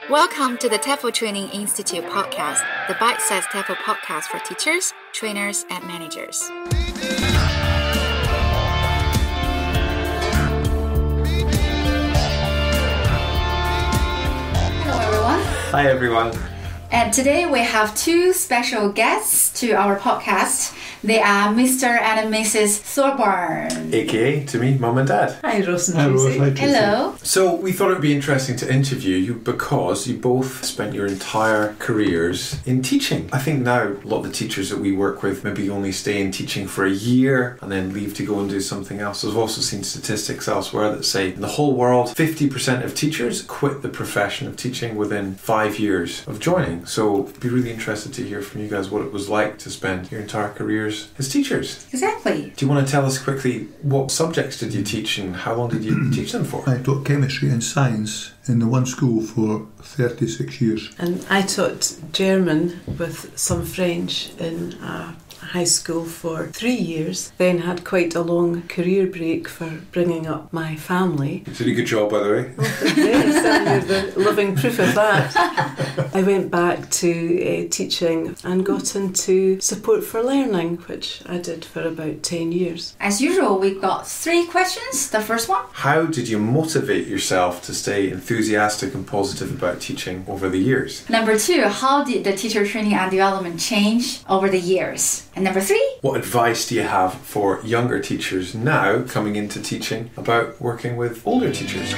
Welcome to the TEFL Training Institute podcast, the bite-sized TEFL podcast for teachers, trainers, and managers. Hello, everyone. Hi, everyone. And today we have two special guests to our podcast. They are Mr. and Mrs. Thorburn. AKA, to me, Mum and Dad. Hi, Ross and Tracy. Hello. So we thought it would be interesting to interview you because you both spent your entire careers in teaching. I think now a lot of the teachers that we work with maybe only stay in teaching for a year and then leave to go and do something else. I've also seen statistics elsewhere that say in the whole world, 50% of teachers quit the profession of teaching within 5 years of joining. So I'd be really interested to hear from you guys what it was like to spend your entire careers as teachers. Exactly. Do you want to tell us quickly what subjects did you teach and how long did you teach them for? I taught chemistry and science in the one school for 36 years. And I taught German with some French in a high school for 3 years, then had quite a long career break for bringing up my family. You did a good job, by the way. Yes, and you're the living proof of that. I went back to teaching and got into support for learning, which I did for about 10 years. As usual, we've got 3 questions. The first one. How did you motivate yourself to stay enthusiastic and positive about teaching over the years? Number 2, how did the teacher training and development change over the years? And number 3, what advice do you have for younger teachers now coming into teaching about working with older teachers?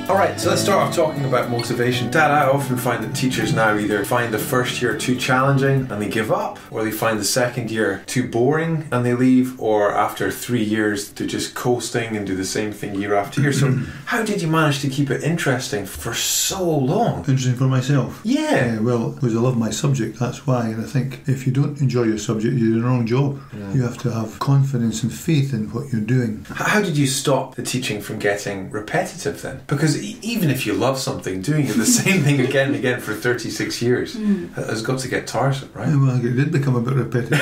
Alright, so let's start off talking about motivation. Dad, I often find that teachers now either find the first year too challenging and they give up, or they find the second year too boring and they leave, or after 3 years they're just coasting and do the same thing year after year. So how did you manage to keep it interesting for so long? Interesting for myself? Yeah. Well, because I love my subject, that's why. And I think if you don't enjoy your subject, you're doing the wrong job. Yeah. You have to have confidence and faith in what you're doing. How did you stop the teaching from getting repetitive then? Because even if you love something, doing the same thing again and again for 36 years has got to get tiresome, right? Yeah, well, it did become a bit repetitive.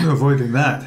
No avoiding that.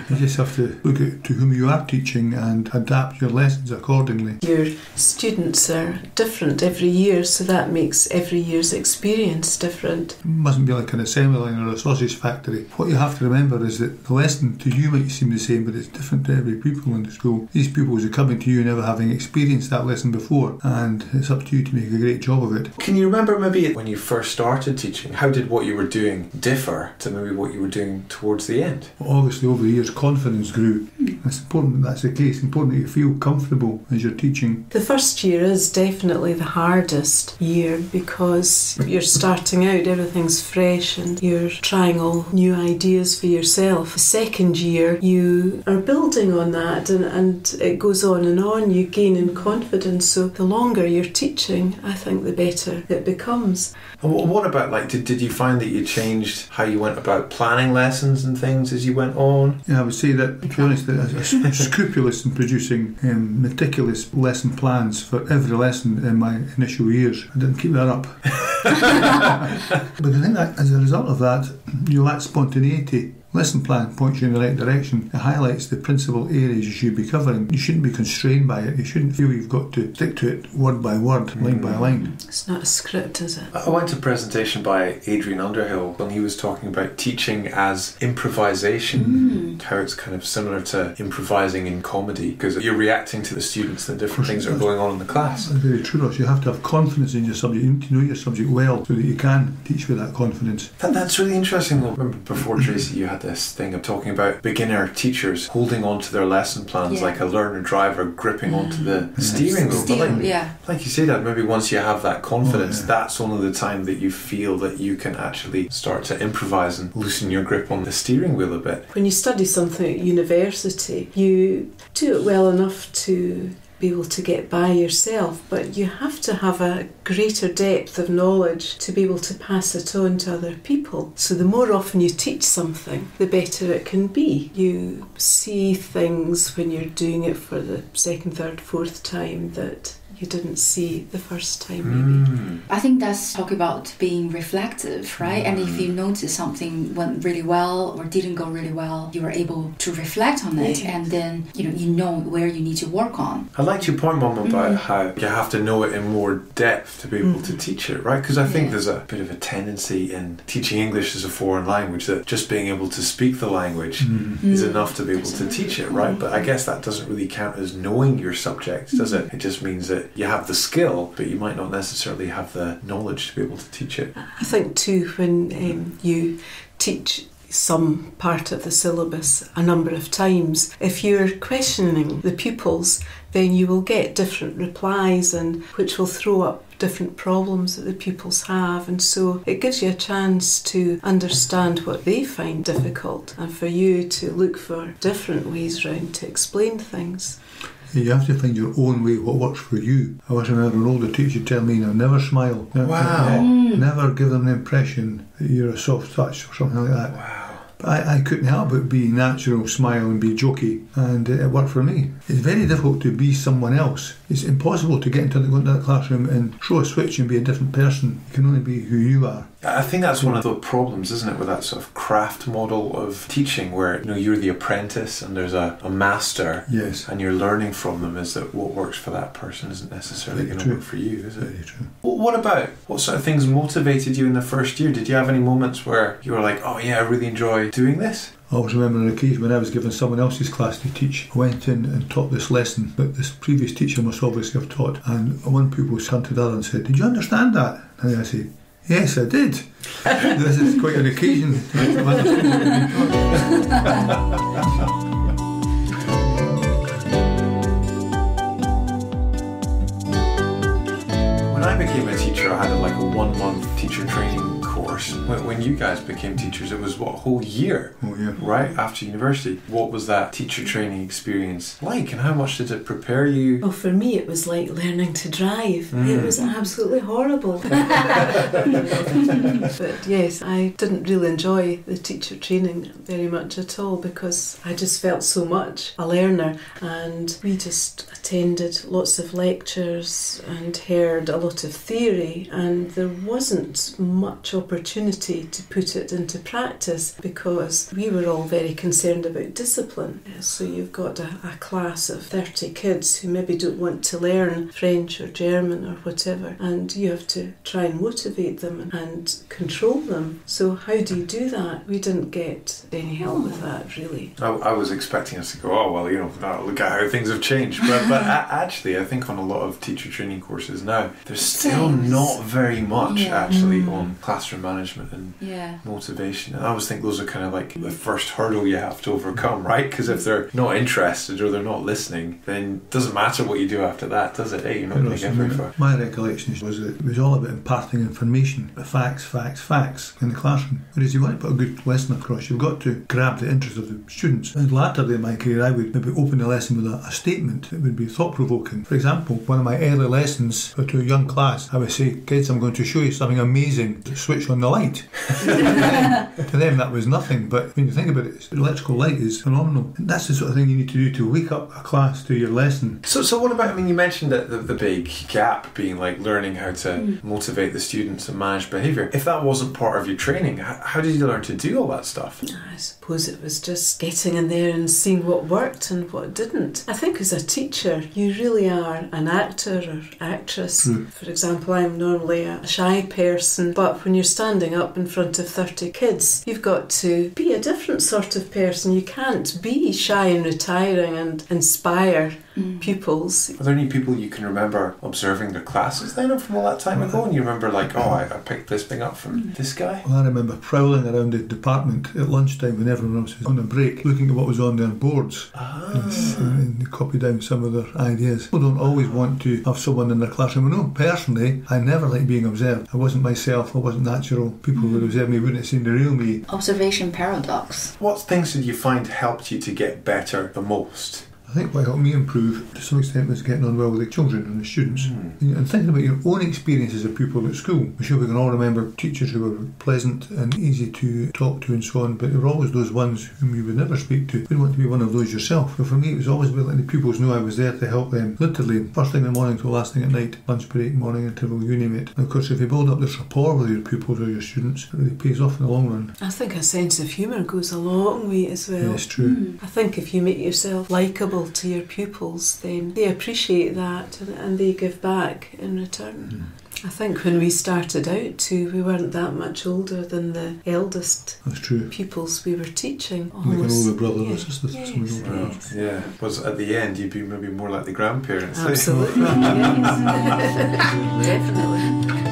You just have to look at to whom you are teaching and adapt your lessons accordingly. Your students are different every year, so that makes every year's experience different. It mustn't be like an assembly line or a sausage factory. What you have to remember is that the lesson to you might seem the same, but it's different to every pupil in the school. These pupils are coming to you never having experienced that lesson before, and it's up to you to make a great job of it. Can you remember maybe when you first started teaching, how did what you were doing differ to maybe what you were doing towards the end? Well, obviously over the years confidence grew. It's important that that's the case. It's important that you feel comfortable as you're teaching. The first year is definitely the hardest year because you're starting out, everything's fresh and you're trying all new ideas for yourself. The second year you are building on that and it goes on and on, you gain in confidence, so the longer you're teaching, I think the better it becomes. And what about, like, did you find that you changed how you went about planning lessons and things as you went on? Yeah, I would say that, to be honest, that I was scrupulous in producing meticulous lesson plans for every lesson in my initial years. I didn't keep that up. But I think that as a result of that, you lack spontaneity. Lesson plan points you in the right direction. It highlights the principal areas you should be covering. You shouldn't be constrained by it. You shouldn't feel you've got to stick to it word by word, line by line. It's not a script, is it? I went to a presentation by Adrian Underhill and he was talking about teaching as improvisation, how it's kind of similar to improvising in comedy because you're reacting to the students and the different things that are going on in the class. That's very true, Ross. You have to have confidence in your subject. You need to know your subject well so that you can teach with that confidence. That's really interesting though. Remember before, Tracy, you had this thing of talking about beginner teachers holding on to their lesson plans like a learner driver gripping onto the steering wheel. Like you say, Dad, maybe once you have that confidence, that's only the time that you feel that you can actually start to improvise and loosen your grip on the steering wheel a bit. When you study something at university, you do it well enough to be able to get by yourself, but you have to have a greater depth of knowledge to be able to pass it on to other people. So the more often you teach something, the better it can be. You see things when you're doing it for the second, third, fourth time that you didn't see the first time maybe. I think that's talk about being reflective, right? And if you notice something went really well or didn't go really well, you were able to reflect on it, and then you know where you need to work on. I liked your point, Mum, about how you have to know it in more depth to be able to teach it, right? Because I think there's a bit of a tendency in teaching English as a foreign language that just being able to speak the language is enough to be able to teach it, right? But I guess that doesn't really count as knowing your subject, does it? It just means that you have the skill, but you might not necessarily have the knowledge to be able to teach it. I think too, when you teach some part of the syllabus a number of times, if you're questioning the pupils, then you will get different replies, and which will throw up different problems that the pupils have, and so it gives you a chance to understand what they find difficult and for you to look for different ways round to explain things. You have to find your own way, what works for you. I always remember an older teacher tell me, never smile. Wow. Never give them the impression that you're a soft touch or something like that. Wow. But I couldn't help but be natural, smile and be jokey, and it worked for me. It's very difficult to be someone else. It's impossible to go into the classroom and throw a switch and be a different person. You can only be who you are. I think that's one of the problems, isn't it, with that sort of craft model of teaching where you're the apprentice and there's a master, yes, and you're learning from them, is that what works for that person isn't necessarily going to work for you, is it? Very true. What sort of things motivated you in the first year? Did you have any moments where you were like, oh yeah, I really enjoy doing this? I always remember an occasion when I was given someone else's class to teach. I went in and taught this lesson that this previous teacher must obviously have taught, and one pupil turned to the other and said, "Did you understand that?" And I said, "Yes, I did." This is quite an occasion to understand what we've been taught. When I became a teacher, I had a 1-month teacher training course. When you guys became teachers, it was a whole year, right, after university. What was that teacher training experience like, and how much did it prepare you? Well, for me it was like learning to drive. It was absolutely horrible. But yes, I didn't really enjoy the teacher training very much at all, because I just felt so much a learner, and we just attended lots of lectures and heard a lot of theory, and there wasn't much opportunity to put it into practice because we were all very concerned about discipline. So you've got a class of 30 kids who maybe don't want to learn French or German or whatever, and you have to try and motivate them and control them. So how do you do that? We didn't get any help with that, really. I was expecting us to go, oh well, look at how things have changed, but actually I think on a lot of teacher training courses now there's still not very much actually on classroom management and motivation. And I always think those are kind of like the first hurdle you have to overcome, right? Because if they're not interested or they're not listening, then it doesn't matter what you do after that, does it? You're not going to get very far. My recollection was that it was all about imparting information, facts in the classroom. Whereas you want to put a good lesson across, you've got to grab the interest of the students. And latterly in my career, I would maybe open the lesson with a statement that would be thought-provoking. For example, one of my early lessons to a young class, I would say, "Kids, I'm going to show you something amazing. Switch on the light." To them that was nothing, but when you think about it, electrical light is phenomenal. And that's the sort of thing you need to do to wake up a class to your lesson. So what about, you mentioned that the big gap being learning how to motivate the students and manage behaviour. If that wasn't part of your training, how did you learn to do all that stuff? I suppose it was just getting in there and seeing what worked and what didn't. I think as a teacher, you really are an actor or actress. For example, I'm normally a shy person, but when you're standing up in front of 30 kids, you've got to be a different sort of person. You can't be shy and retiring and inspire pupils. Are there any people you can remember observing their classes then from all that time ago, and you remember I picked this thing up from this guy? Well, I remember prowling around the department at lunchtime when everyone else was on a break, looking at what was on their boards and copy down some of their ideas. People don't always want to have someone in their classroom. No, personally, I never liked being observed. I wasn't myself, I wasn't natural. People would observe me, wouldn't have seen the real me. Observation paradox. What things did you find helped you to get better the most? I think what helped me improve to some extent was getting on well with the children and the students. And thinking about your own experiences of pupil at school. I'm sure we can all remember teachers who were pleasant and easy to talk to and so on, but there were always those ones whom you would never speak to. You didn't want to be one of those yourself. But for me, it was always about letting the pupils know I was there to help them, literally first thing in the morning till last thing at night, lunch break, morning interval, you name it. And of course, if you build up this rapport with your pupils or your students, it really pays off in the long run. I think a sense of humour goes a long way as well. Yes, true. I think if you make yourself likeable to your pupils, then they appreciate that and they give back in return. I think when we started out too, we weren't that much older than the eldest That's true. pupils we were teaching. Like an older brother or Yes, sister. yes, Some older Well, brothers. yeah. Was at the end you'd be maybe more like the grandparents. eh? Absolutely, yes. Definitely.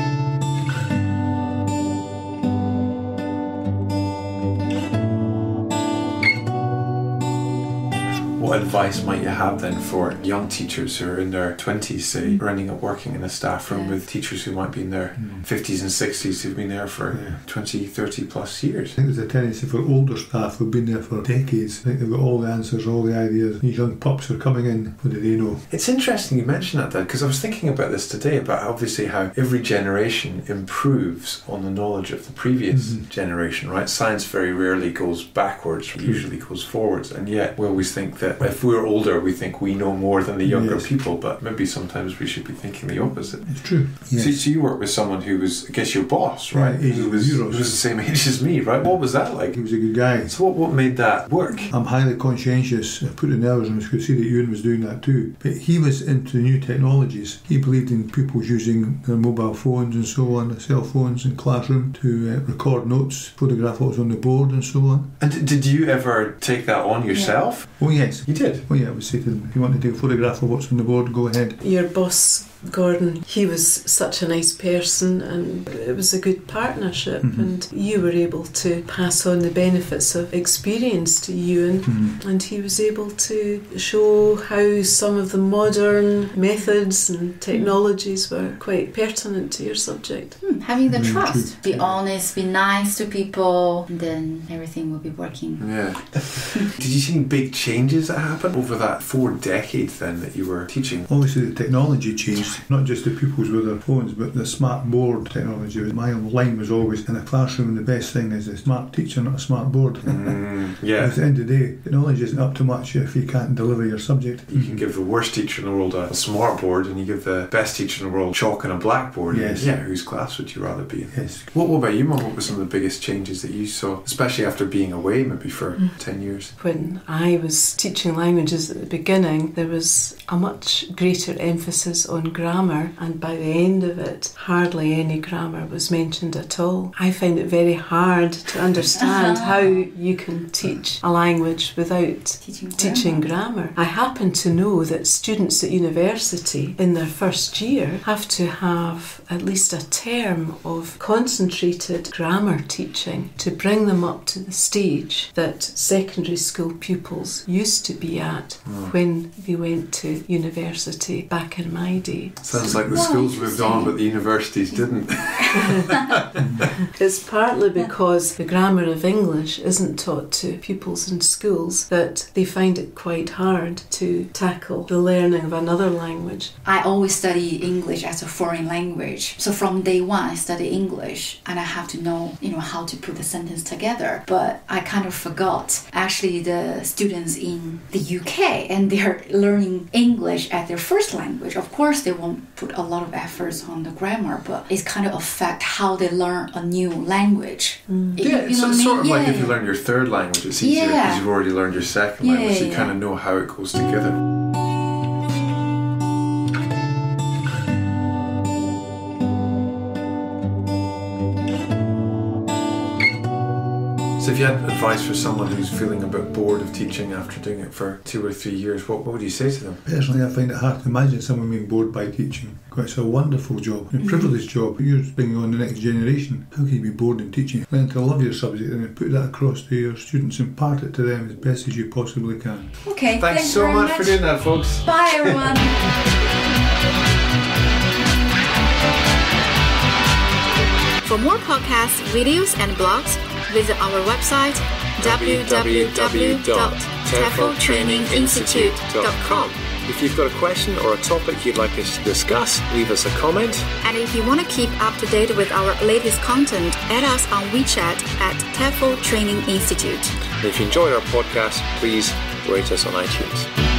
What advice might you have then for young teachers who are in their 20s, say, or ending up working in a staff room with teachers who might be in their 50s and 60s who've been there for 20, 30 plus years? I think there's a tendency for older staff who've been there for decades. I think they've got all the answers, all the ideas. These young pups are coming in. What do they know? It's interesting you mention that, Dad, because I was thinking about this today, about obviously how every generation improves on the knowledge of the previous generation, right? Science very rarely goes backwards, usually goes forwards, and yet we always think that if we're older, we think we know more than the younger people, but maybe sometimes we should be thinking the opposite. It's true. Yes. So you worked with someone who was, I guess, your boss, right? Yeah, who was the same age as me, right? What was that like? He was a good guy. So what made that work? I'm highly conscientious. I put in hours and I could see that Ewan was doing that too. But he was into new technologies. He believed in pupils using their mobile phones and so on, cell phones in classroom to record notes, photograph what was on the board and so on. And did you ever take that on yourself? Oh yes. You did? Oh yeah, I would say to them, if you want to take a photograph of what's on the board, go ahead. Your boss, Gordon, he was such a nice person and it was a good partnership, and you were able to pass on the benefits of experience to Ewan, and he was able to show how some of the modern methods and technologies were quite pertinent to your subject. Having the True. trust, be honest, be nice to people, and then everything will be working. Yeah. Did you see big changes that happened over that 4 decades then that you were teaching? Obviously the technology changed, not just the pupils with their phones, but the smart board technology. My line was always, in a classroom, the best thing is a smart teacher, not a smart board. Yeah. At the end of the day, technology isn't up to much if you can't deliver your subject. You can give the worst teacher in the world a smart board, and you give the best teacher in the world chalk and a blackboard. Yes. Yeah, whose class would you rather be in? Yes. What about you, Mum? What were some of the biggest changes that you saw, especially after being away maybe for 10 years? When I was teaching languages at the beginning, there was a much greater emphasis on grammar, and by the end of it, hardly any grammar was mentioned at all. I find it very hard to understand how you can teach a language without teaching grammar. I happen to know that students at university in their first year have to have at least a term of concentrated grammar teaching to bring them up to the stage that secondary school pupils used to be at when they went to university back in my day. Sounds like the schools moved on, but the universities didn't. It's partly because the grammar of English isn't taught to pupils in schools that they find it quite hard to tackle the learning of another language. I always study English as a foreign language. So from day one, I study English, and I have to know, how to put the sentence together. But I kind of forgot actually the students in the UK, and they're learning English as their first language. Of course, they won't put a lot of efforts on the grammar, but it's kind of affect how they learn a new language. Yeah, it's sort of like if you learn your third language, it's easier because you've already learned your second language, so you kind of know how it goes together. So if you had advice for someone who's feeling a bit bored of teaching after doing it for 2 or 3 years, what would you say to them? Personally, I find it hard to imagine someone being bored by teaching. It's a wonderful job, a privileged job. You're bringing on the next generation. How can you be bored in teaching? Learn to love your subject and then put that across to your students, impart it to them as best as you possibly can. Okay, Thanks so very much for doing that, folks. Bye, everyone. For more podcasts, videos, and blogs, visit our website www.teachinglanguage.com. TEFLTrainingInstitute.com. If you've got a question or a topic you'd like us to discuss, leave us a comment. And if you want to keep up to date with our latest content, add us on WeChat at TEFL Training Institute. And if you enjoyed our podcast, please rate us on iTunes.